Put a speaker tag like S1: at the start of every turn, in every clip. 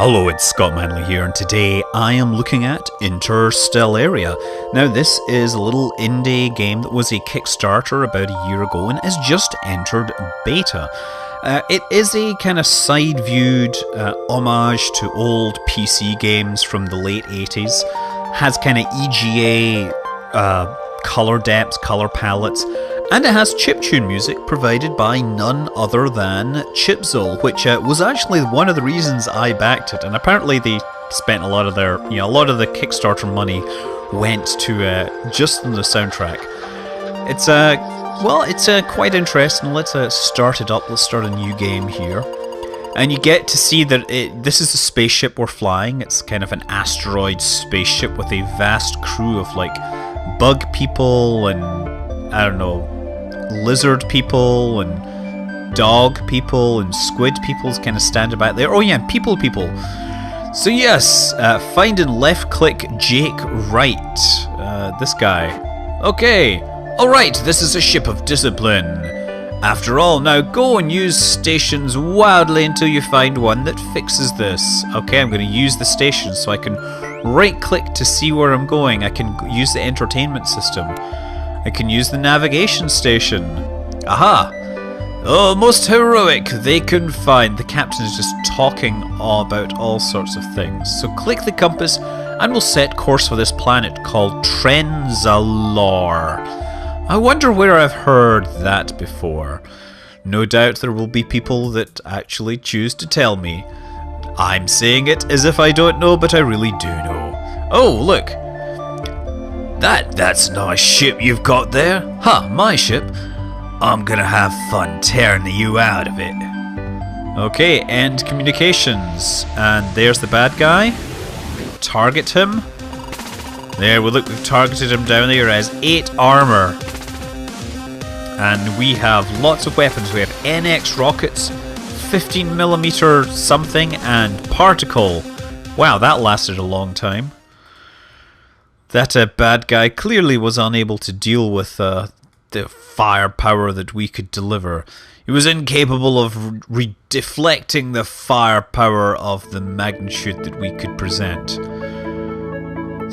S1: Hello, it's Scott Manley here, and today I am looking at Interstellaria. Now, this is a little indie game that was a Kickstarter about a year ago and has just entered beta. It is a kind of side-viewed homage to old PC games from the late 80s. Has kind of EGA color depths, color palettes, and it has chiptune music provided by none other than Chipzul, which was actually one of the reasons I backed it. And apparently they spent a lot of their, a lot of the Kickstarter money went to just on the soundtrack. It's quite interesting. Let's start it up. Let's start a new game here. And you get to see that this is the spaceship we're flying. It's kind of an asteroid spaceship with a vast crew of like bug people and, I don't know, lizard people and dog people and squid people kind of standing back there. Oh yeah, people. So yes, find and left click Jake Wright. This guy. Okay, alright, this is a ship of discipline. After all, now go and use stations wildly until you find one that fixes this. Okay, I'm going to use the station so I can right click to see where I'm going. I can use the entertainment system. I can use the navigation station. Aha! Oh, most heroic they can find. The captain is just talking about all sorts of things. So click the compass and we'll set course for this planet called Trenzalore. I wonder where I've heard that before. No doubt there will be people that actually choose to tell me. I'm saying it as if I don't know, but I really do know. Oh, look! That's a nice ship you've got there. Huh, my ship? I'm gonna have fun tearing you out of it. Okay, end communications. And there's the bad guy. Target him. There, well, look, we've targeted him down there. He has 8 armor. And we have lots of weapons. We have NX rockets, 15mm something, and particle. Wow, that lasted a long time. That bad guy clearly was unable to deal with the firepower that we could deliver. He was incapable of deflecting the firepower of the magnitude that we could present.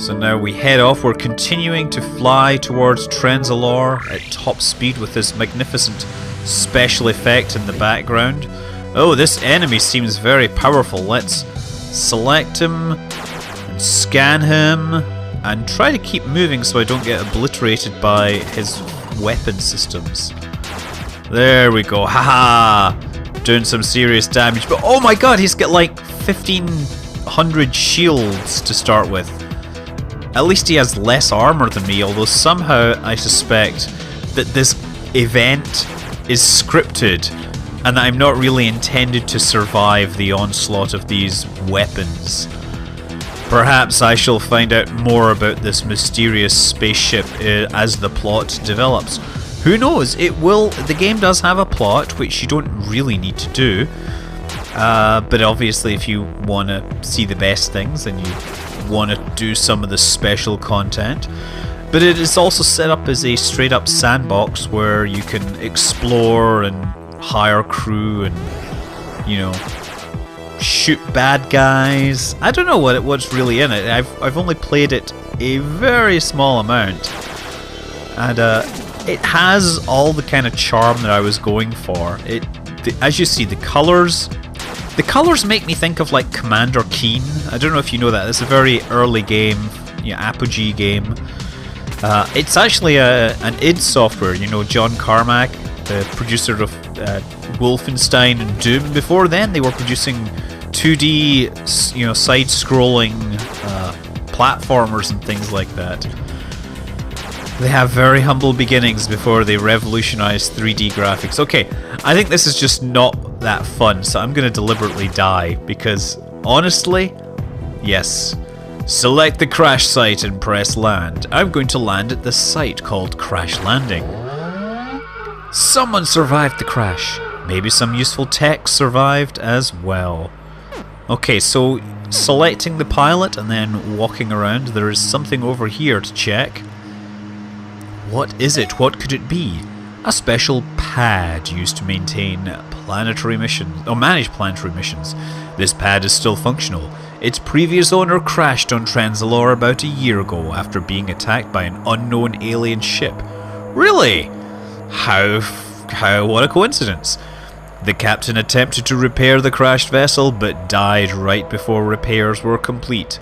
S1: So now we head off. We're continuing to fly towards Trenzalore at top speed with this magnificent special effect in the background. Oh, this enemy seems very powerful. Let's select him and scan him. And try to keep moving so I don't get obliterated by his weapon systems. There we go, haha! Doing some serious damage, but oh my god, he's got like 1500 shields to start with. At least he has less armor than me, although somehow I suspect that this event is scripted and that I'm not really intended to survive the onslaught of these weapons. Perhaps I shall find out more about this mysterious spaceship as the plot develops. Who knows? The game does have a plot, which you don't really need to do. But obviously, if you want to see the best things, then you want to do some of the special content. But it is also set up as a straight-up sandbox where you can explore and hire crew and, shoot bad guys. I don't know what's really in it. I've only played it a very small amount, and it has all the kind of charm that I was going for. As you see, the colors make me think of like Commander Keen. I don't know if you know that. It's a very early game, Apogee game. It's actually an id Software. John Carmack, the producer of Wolfenstein and Doom. Before then, they were producing 2D, side-scrolling platformers and things like that. They have very humble beginnings before they revolutionized 3D graphics. Okay, I think this is just not that fun, so I'm going to deliberately die because, honestly, yes. Select the crash site and press land. I'm going to land at this site called Crash Landing. Someone survived the crash. Maybe some useful tech survived as well. Okay, so selecting the pilot and then walking around, there is something over here to check. What is it? What could it be? a special pad used to maintain planetary missions, or manage planetary missions. This pad is still functional. Its previous owner crashed on Transalore about a year ago after being attacked by an unknown alien ship. Really? What a coincidence. The captain attempted to repair the crashed vessel, but died right before repairs were complete.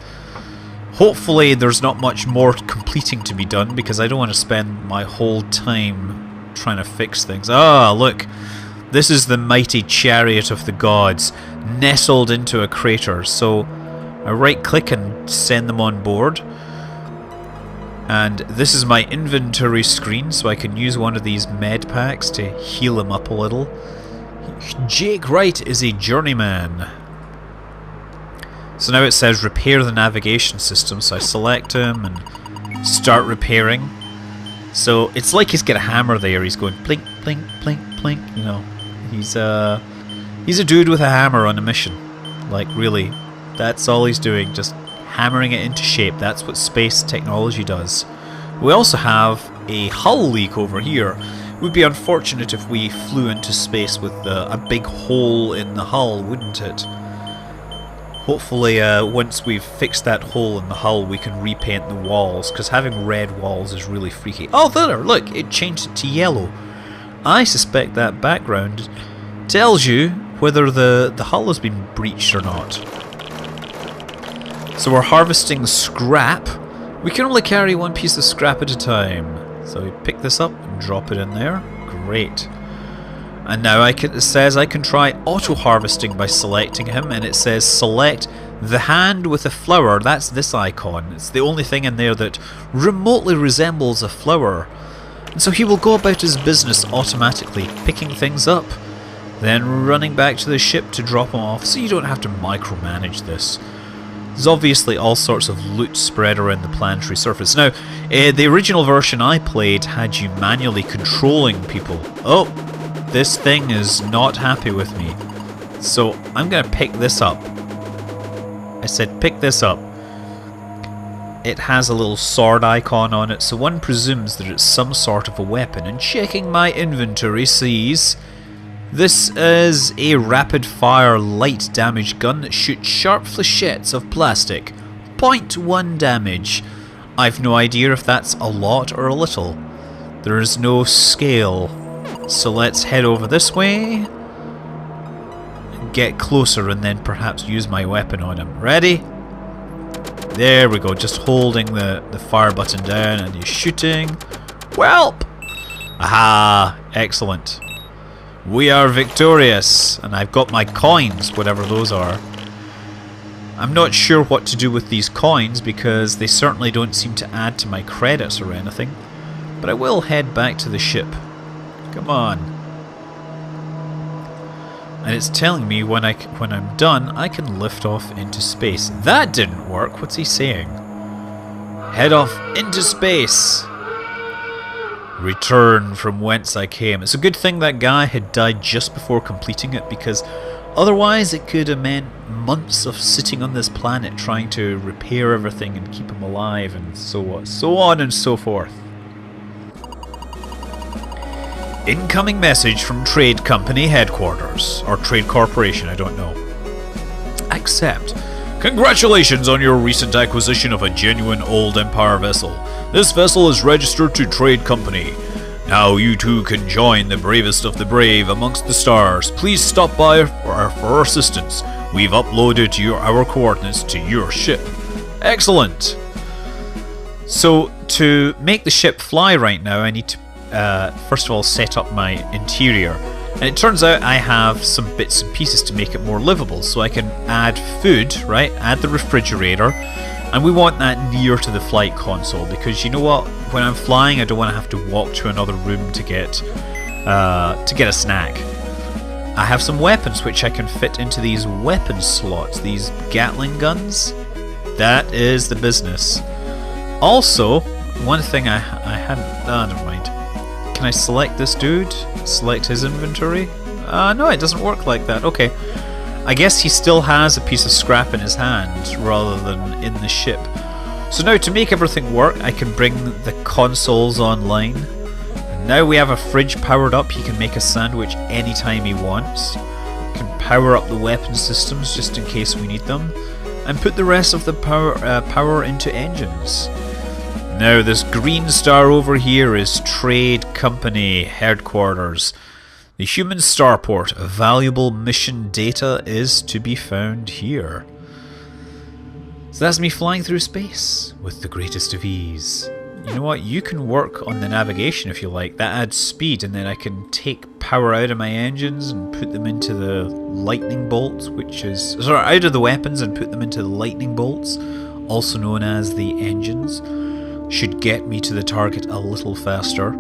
S1: Hopefully there's not much more completing to be done, because I don't want to spend my whole time trying to fix things. Ah, look. This is the mighty chariot of the gods, nestled into a crater. So I right click and send them on board. And this is my inventory screen, so I can use one of these med packs to heal him up a little. Jake Wright is a journeyman. So now it says repair the navigation system, so I select him and start repairing. So it's like he's got a hammer there, he's going blink, blink, blink, blink, you know. He's a dude with a hammer on a mission. Like, really, that's all he's doing, just hammering it into shape. That's what space technology does. We also have a hull leak over here. It would be unfortunate if we flew into space with a big hole in the hull, wouldn't it? Hopefully once we've fixed that hole in the hull we can repaint the walls, because having red walls is really freaky. Oh, there, look, it changed it to yellow. I suspect that background tells you whether the hull has been breached or not. So we're harvesting scrap. We can only carry one piece of scrap at a time. So we pick this up and drop it in there. Great. And now it says I can try auto-harvesting by selecting him, and it says select the hand with a flower. That's this icon. It's the only thing in there that remotely resembles a flower. And so he will go about his business automatically, picking things up, then running back to the ship to drop them off, so you don't have to micromanage this. There's obviously all sorts of loot spread around the planetary surface. Now, the original version I played had you manually controlling people. Oh, this thing is not happy with me. So I'm going to pick this up. I said pick this up. It has a little sword icon on it, so one presumes that it's some sort of a weapon, and checking my inventory sees this is a rapid-fire light damage gun that shoots sharp flechettes of plastic. 0.1 damage. I've no idea if that's a lot or a little. There is no scale. So let's head over this way, get closer, and then perhaps use my weapon on him. Ready? There we go, just holding the fire button down and he's shooting. Welp! Aha! Excellent. We are victorious, and I've got my coins, whatever those are. I'm not sure what to do with these coins because they certainly don't seem to add to my credits or anything, but I will head back to the ship. Come on. And it's telling me when I'm done, I can lift off into space. That didn't work. What's he saying? Head off into space. Return from whence I came. It's a good thing that guy had died just before completing it, because otherwise it could have meant months of sitting on this planet trying to repair everything and keep him alive, and so on and so forth. Incoming message from Trade Company Headquarters. Or Trade Corporation, I don't know. Accept. Congratulations on your recent acquisition of a genuine old Empire vessel. This vessel is registered to Trade Company. Now you too can join the bravest of the brave amongst the stars. Please stop by for assistance. We've uploaded our coordinates to your ship. Excellent. So to make the ship fly right now, I need to first of all set up my interior, and it turns out I have some bits and pieces to make it more livable, so I can add food, right, add the refrigerator, and we want that near to the flight console, because you know what, when I'm flying I don't want to have to walk to another room to get a snack. I have some weapons which I can fit into these weapon slots, these Gatling guns. That is the business. Also, one thing I hadn't done, never mind. Can I select this dude? Select his inventory? No, it doesn't work like that. Okay. I guess he still has a piece of scrap in his hand rather than in the ship. So now to make everything work, I can bring the consoles online. And Now we have a fridge powered up. He can make a sandwich anytime he wants. Can power up the weapon systems just in case we need them. And put the rest of the power into engines. Now this green star over here is Trade Company Headquarters. The human starport, valuable mission data is to be found here. So that's me flying through space with the greatest of ease. You know what, you can work on the navigation if you like. That adds speed, and then I can take power out of my engines and put them into the lightning bolts, which is... sorry, out of the weapons and put them into the lightning bolts, also known as the engines. Should get me to the target a little faster.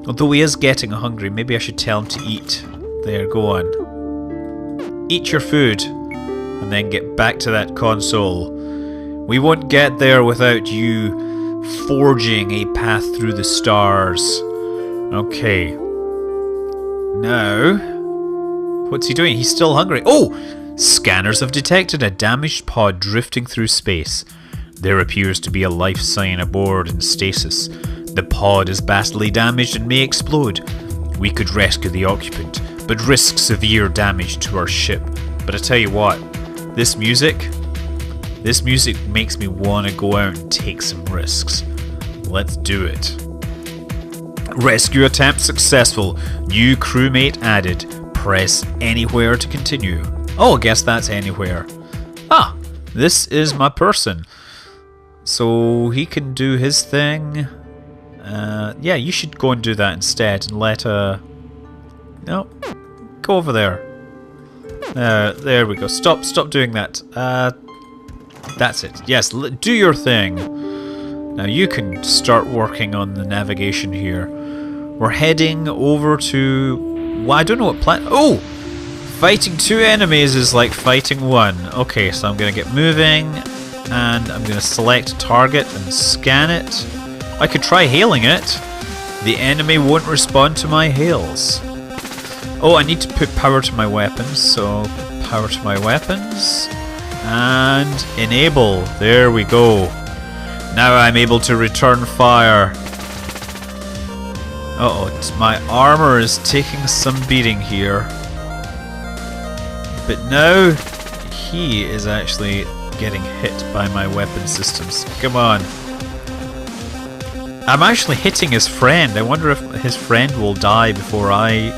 S1: Although he is getting hungry, maybe I should tell him to eat. There, go on. Eat your food, and then get back to that console. We won't get there without you forging a path through the stars. Okay. Now, what's he doing? He's still hungry. Oh! Scanners have detected a damaged pod drifting through space. There appears to be a life sign aboard in stasis. The pod is badly damaged and may explode. We could rescue the occupant, but risk severe damage to our ship. But I tell you what, this music makes me want to go out and take some risks. Let's do it. Rescue attempt successful. New crewmate added. Press anywhere to continue. Oh, I guess that's anywhere. Ah, this is my person. So he can do his thing. Yeah, you should go and do that instead and let no, go over there. There we go. Stop doing that. That's it. Yes, do your thing. Now you can start working on the navigation here. We're heading over to... well, I don't know what planet... oh! Fighting two enemies is like fighting one. Okay, so I'm going to get moving, and I'm going to select a target and scan it. I could try hailing it. The enemy won't respond to my hails. Oh, I need to put power to my weapons, so power to my weapons. And enable. There we go. Now I'm able to return fire. Uh-oh, my armor is taking some beating here. But now he is actually getting hit by my weapon systems. Come on. I'm actually hitting his friend. I wonder if his friend will die before I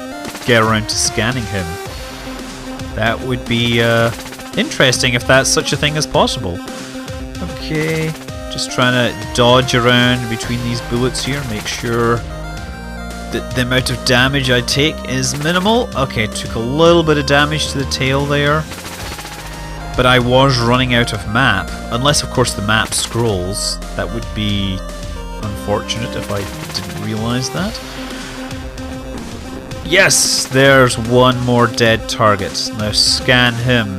S1: get around to scanning him. That would be interesting if that's such a thing as possible. Okay, just trying to dodge around between these bullets here, make sure that the amount of damage I take is minimal. Okay, took a little bit of damage to the tail there. But I was running out of map, unless of course the map scrolls. That would be unfortunate if I didn't realise that. Yes, there's one more dead target. Now scan him.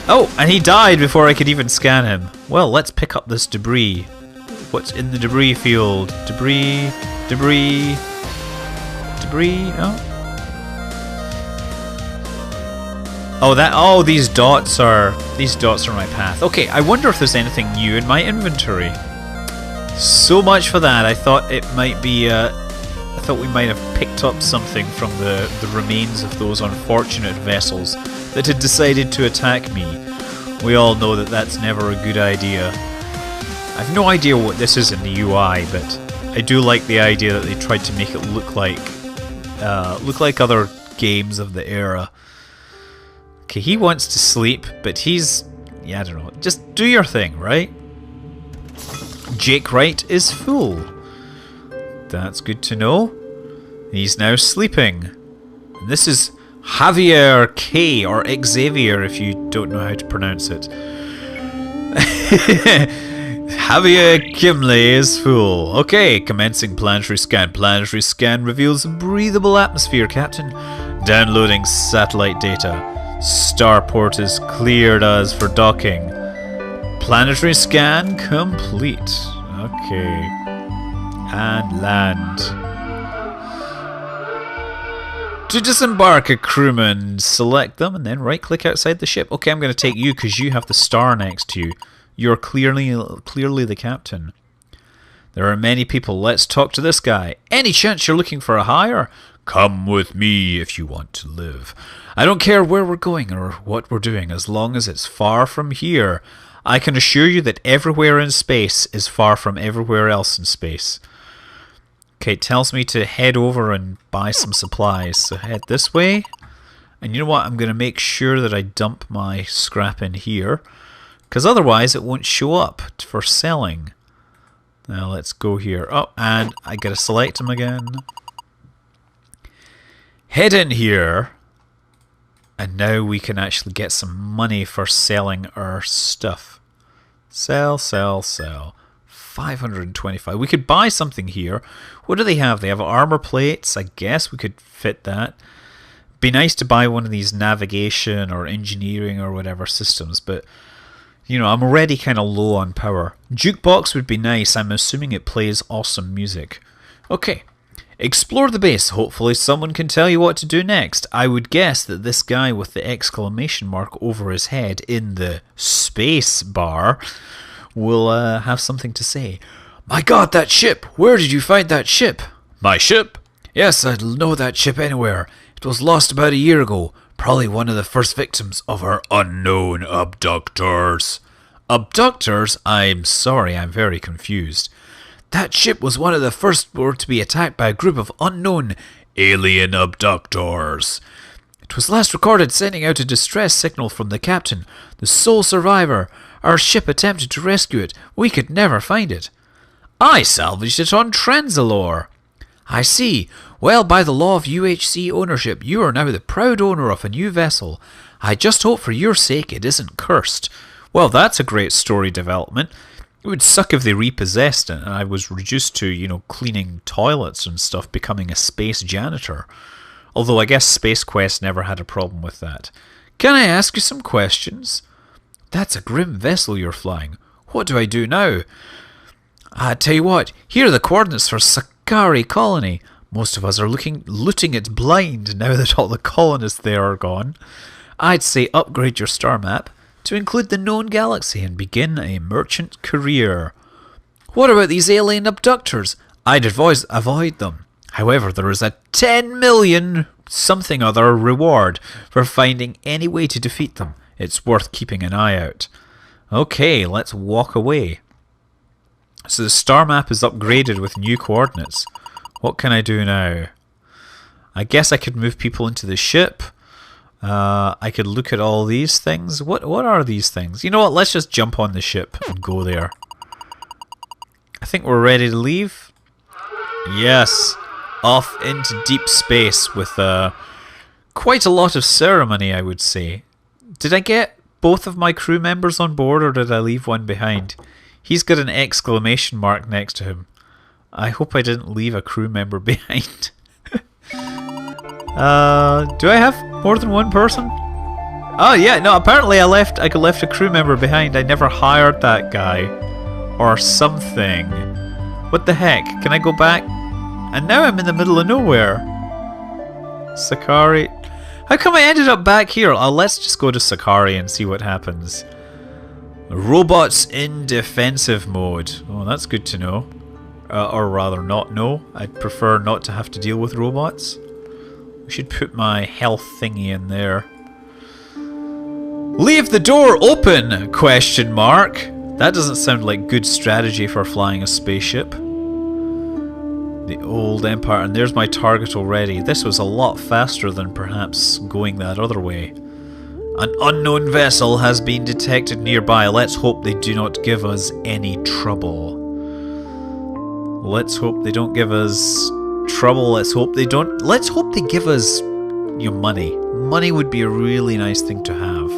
S1: Oh, and he died before I could even scan him. Well, let's pick up this debris. What's in the debris field? Debris, debris, debris, no? Oh, these dots are my path. Okay, I wonder if there's anything new in my inventory. So much for that. I thought it might be I thought we might have picked up something from the remains of those unfortunate vessels that had decided to attack me. We all know that that's never a good idea. I have no idea what this is in the UI, but I do like the idea that they tried to make it look like other games of the era. Okay, he wants to sleep, but he's... yeah, I don't know. Just do your thing, right? Jake Wright is full. That's good to know. He's now sleeping. And this is Javier K, or Xavier if you don't know how to pronounce it. Javier Kimley is full. Okay, commencing planetary scan. Planetary scan reveals a breathable atmosphere, Captain. Downloading satellite data. Starport is cleared as for docking. Planetary scan complete. Okay. And land. To disembark a crewman, select them and then right click outside the ship. Okay, I'm going to take you because you have the star next to you. You're clearly the captain. There are many people. Let's talk to this guy. Any chance you're looking for a hire? Come with me if you want to live. I don't care where we're going or what we're doing, as long as it's far from here. I can assure you that everywhere in space is far from everywhere else in space. Okay, it tells me to head over and buy some supplies. So head this way. And you know what? I'm going to make sure that I dump my scrap in here, because otherwise it won't show up for selling. Now let's go here. Oh, and I gotta select them again. Head in here. And now we can actually get some money for selling our stuff. Sell, sell, sell. 525. We could buy something here. What do they have? They have armor plates. I guess we could fit that. Be nice to buy one of these navigation or engineering or whatever systems, but you know, I'm already kind of low on power. Jukebox would be nice. I'm assuming it plays awesome music. Okay. Explore the base. Hopefully someone can tell you what to do next. I would guess that this guy with the exclamation mark over his head in the space bar will have something to say. My God, that ship! Where did you find that ship? My ship? Yes, I'd know that ship anywhere. It was lost about a year ago. Probably one of the first victims of our unknown abductors. Abductors? I'm sorry, I'm very confused. That ship was one of the first to be attacked by a group of unknown alien abductors. It was last recorded sending out a distress signal from the captain, the sole survivor. Our ship attempted to rescue it. We could never find it. I salvaged it on Transalore. I see. Well, by the law of UHC ownership, you are now the proud owner of a new vessel. I just hope for your sake it isn't cursed. Well, that's a great story development. It would suck if they repossessed it and I was reduced to, you know, cleaning toilets and stuff, becoming a space janitor. Although I guess Space Quest never had a problem with that. Can I ask you some questions? That's a grim vessel you're flying. What do I do now? I tell you what, here are the coordinates for Sakari Colony. Most of us are looting it blind now that all the colonists there are gone. I'd say upgrade your star map to include the known galaxy and begin a merchant career. What about these alien abductors? I'd advise avoid them. However, there is a 10 million something other reward for finding any way to defeat them. It's worth keeping an eye out. Okay, let's walk away. So the star map is upgraded with new coordinates. What can I do now? I guess I could move people into the ship. I could look at all these things. What are these things? You know what? Let's just jump on the ship and go there. I think we're ready to leave. Yes. Off into deep space with quite a lot of ceremony, I would say. Did I get both of my crew members on board or did I leave one behind? He's got an exclamation mark next to him. I hope I didn't leave a crew member behind. Do I have more than one person? Oh yeah, no, apparently I left a crew member behind. I never hired that guy. Or something. What the heck? Can I go back? And now I'm in the middle of nowhere. Sakari. How come I ended up back here? Let's just go to Sakari and see what happens. Robots in defensive mode. Oh, that's good to know. Or rather not know. I'd prefer not to have to deal with robots. I should put my health thingy in there. Leave the door open? Question mark. That doesn't sound like good strategy for flying a spaceship. The old empire, and there's my target already. This was a lot faster than perhaps going that other way. An unknown vessel has been detected nearby. Let's hope they do not give us any trouble. Let's hope they don't give us trouble. Let's hope they give us your money. Money would be a really nice thing to have.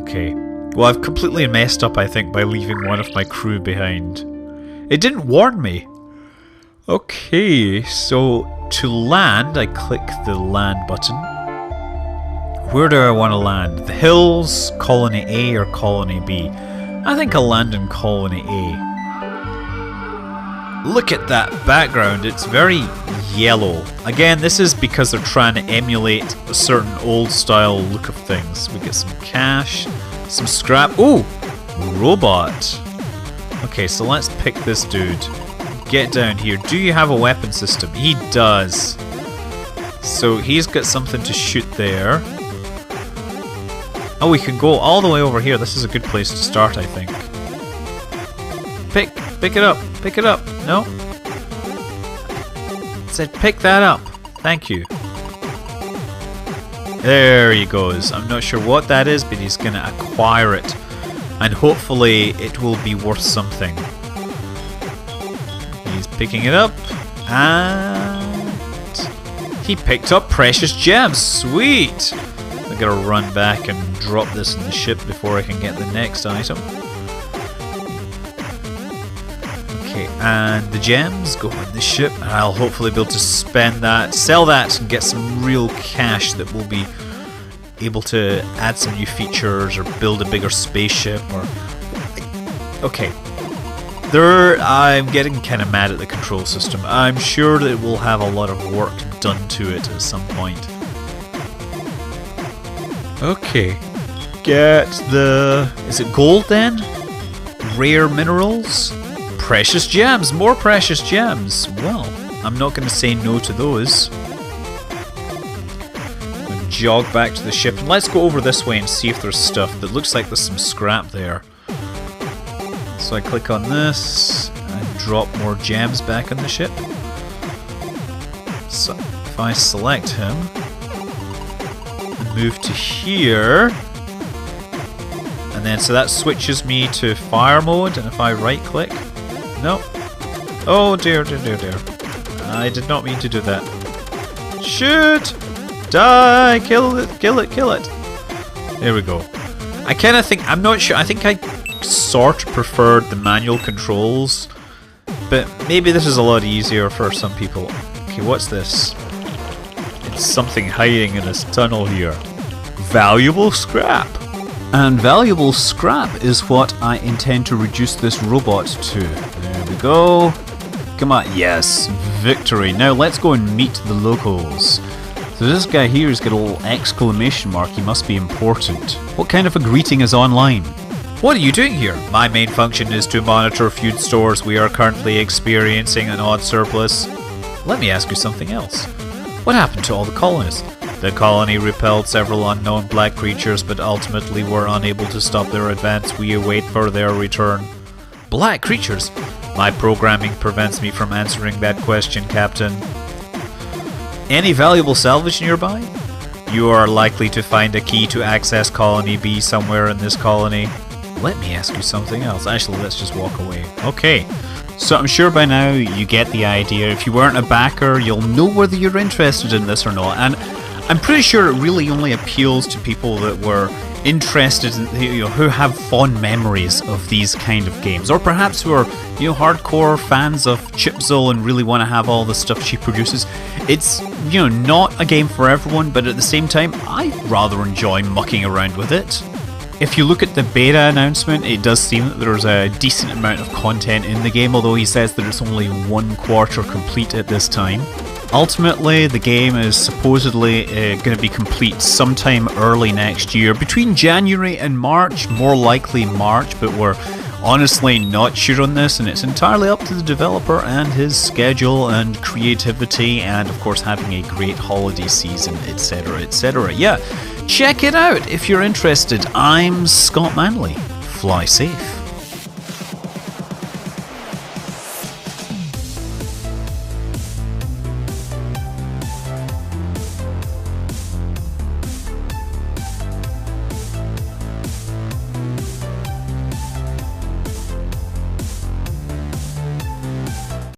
S1: Okay. Well, I've completely messed up, I think, by leaving one of my crew behind. It didn't warn me. Okay, so to land, I click the land button. Where do I want to land? The hills, Colony A or Colony B? I think I'll land in Colony A. Look at that background, it's very yellow. Again, this is because they're trying to emulate a certain old style look of things. We get some cash, some scrap. Ooh, robot. Okay, so let's pick this dude. Get down here. Do you have a weapon system? He does. So he's got something to shoot there. Oh, we can go all the way over here. This is a good place to start, I think. Pick it up. Pick it up. No? It said pick that up. Thank you. There he goes. I'm not sure what that is, but he's gonna acquire it. And hopefully it will be worth something. He's picking it up. And he picked up precious gems. Sweet! I gotta run back and drop this in the ship before I can get the next item. Okay, and the gems go in the ship. And I'll hopefully be able to spend that, sell that, and get some real cash that will be able to add some new features or build a bigger spaceship or... Okay. I'm getting kind of mad at the control system. I'm sure that it will have a lot of work done to it at some point. Okay. Get the... Is it gold then? Rare minerals? Precious gems! More precious gems! Well, I'm not going to say no to those. Jog back to the ship and let's go over this way and see if there's stuff. That looks like there's some scrap there. So I click on this and drop more gems back on the ship. So if I select him and move to here, and then so that switches me to fire mode, and if I right click, no. Oh dear, dear, dear, dear. I did not mean to do that. Shoot! Die! Kill it! Kill it! Kill it! There we go. I kind of think... I'm not sure. I think I sort of preferred the manual controls. But maybe this is a lot easier for some people. Okay, what's this? It's something hiding in this tunnel here. Valuable scrap! And valuable scrap is what I intend to reduce this robot to. There we go. Come on. Yes. Victory. Now let's go and meet the locals. So this guy here has got a little exclamation mark. He must be important. What kind of a greeting is online? What are you doing here? My main function is to monitor food stores. We are currently experiencing an odd surplus. Let me ask you something else. What happened to all the colonists? The colony repelled several unknown black creatures, but ultimately were unable to stop their advance. We await for their return. Black creatures? My programming prevents me from answering that question, Captain. Any valuable salvage nearby? You are likely to find a key to access Colony B somewhere in this colony. Let me ask you something else. Actually, let's just walk away. Okay. So I'm sure by now you get the idea. If you weren't a backer, you'll know whether you're interested in this or not. And I'm pretty sure it really only appeals to people that were interested in, who have fond memories of these kind of games, or perhaps who are, hardcore fans of Chipzilla and really want to have all the stuff she produces. It's, not a game for everyone, but at the same time, I rather enjoy mucking around with it. If you look at the beta announcement, it does seem that there's a decent amount of content in the game, although he says that it's only 1/4 complete at this time. Ultimately, the game is supposedly going to be complete sometime early next year, between January and March, more likely March, but we're honestly not sure on this, and it's entirely up to the developer and his schedule and creativity, and of course having a great holiday season, etc, etc. Yeah, check it out if you're interested. I'm Scott Manley. Fly safe.